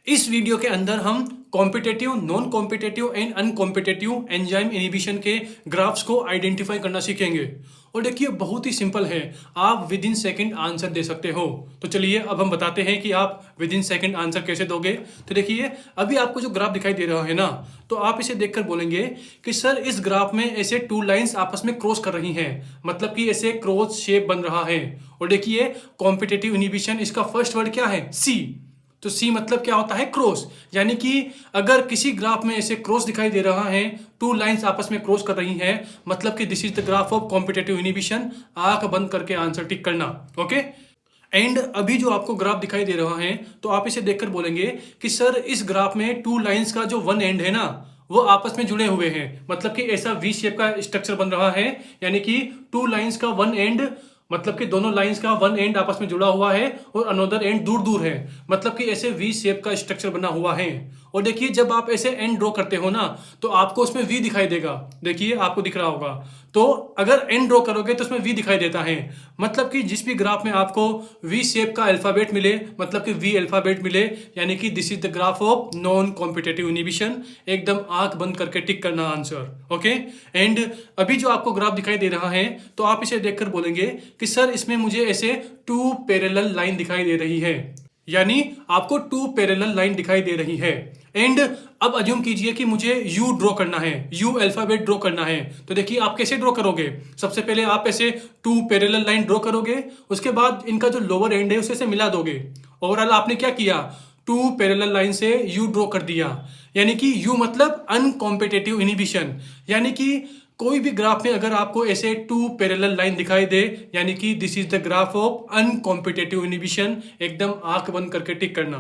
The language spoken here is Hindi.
इस वीडियो के अंदर हम competitive, non competitive and uncompetitive enzyme inhibition के ग्राफ्स को आइडेंटिफाई करना सीखेंगे। और देखिए बहुत ही सिंपल है, आप विद इन सेकेंड आंसर दे सकते हो। तो चलिए अब हम बताते हैं कि आप विद इन सेकेंड आंसर कैसे दोगे। तो देखिए अभी आपको जो ग्राफ दिखाई दे रहा है ना, तो आप इसे देखकर बोलेंगे कि सर इस ग्राफ में ऐसे टू लाइंस आपस में क्रॉस कर रही हैं, मतलब कि ऐसे क्रॉस शेप बन रहा है। और देखिए कॉम्पिटेटिव इनहिबिशन, इसका फर्स्ट वर्ड क्या है? सी। तो सी मतलब क्या होता है? क्रॉस। यानी कि अगर किसी ग्राफ में ऐसे क्रॉस दिखाई दे रहा है, टू लाइंस आपस में क्रॉस कर रही हैं, मतलब कि this is the graph of competitive inhibition. आंख बंद करके आंसर टिक करना। ओके। एंड अभी जो आपको ग्राफ दिखाई दे रहा है, तो आप इसे देखकर बोलेंगे कि सर इस ग्राफ में टू लाइंस का जो वन एंड है ना, वो आपस में जुड़े हुए हैं, मतलब कि ऐसा वी शेप का स्ट्रक्चर बन रहा है। यानी कि टू लाइंस का वन एंड, मतलब कि दोनों लाइंस का वन एंड आपस में जुड़ा हुआ है और अनदर एंड दूर दूर है, मतलब कि ऐसे वी शेप का स्ट्रक्चर बना हुआ है। और देखिए जब आप ऐसे एंड ड्रॉ करते हो ना, तो आपको उसमें वी दिखाई देगा। देखिए आपको दिख रहा होगा। तो अगर एंड ड्रॉ करोगे तो उसमें वी दिखाई देता है, मतलब कि जिस भी ग्राफ में आपको वी शेप का अल्फाबेट मिले, मतलब कि वी अल्फाबेट मिले, यानी कि this is the graph of non competitive inhibition. एकदम आंख बंद करके टिक करना आंसर। ओके। एंड अभी जो आपको ग्राफ दिखाई दे रहा है, तो आप इसे देखकर बोलेंगे कि सर इसमें मुझे ऐसे टू पैरेलल लाइन दिखाई दे रही है, यानी आपको टू पैरेलल लाइन दिखाई दे रही है। एंड अब अज्यूम कीजिए कि मुझे यू ड्रॉ करना है, यू अल्फाबेट ड्रॉ करना है। तो देखिए आप कैसे ड्रॉ करोगे। सबसे पहले आप ऐसे टू पैरेलल लाइन ड्रॉ करोगे, उसके बाद इनका जो लोअर एंड है उसे से मिला दोगे। ओवरऑल आपने क्या किया? टू पैरेलल लाइन से यू ड्रॉ कर दिया, यानी कि यू मतलब अनकॉम्पिटेटिव इनहिबिशन। यानी कि कोई भी ग्राफ में अगर आपको ऐसे टू पैरेलल लाइन दिखाई दे, यानी कि this is the graph of uncompetitive inhibition. एकदम आंख बंद करके टिक करना।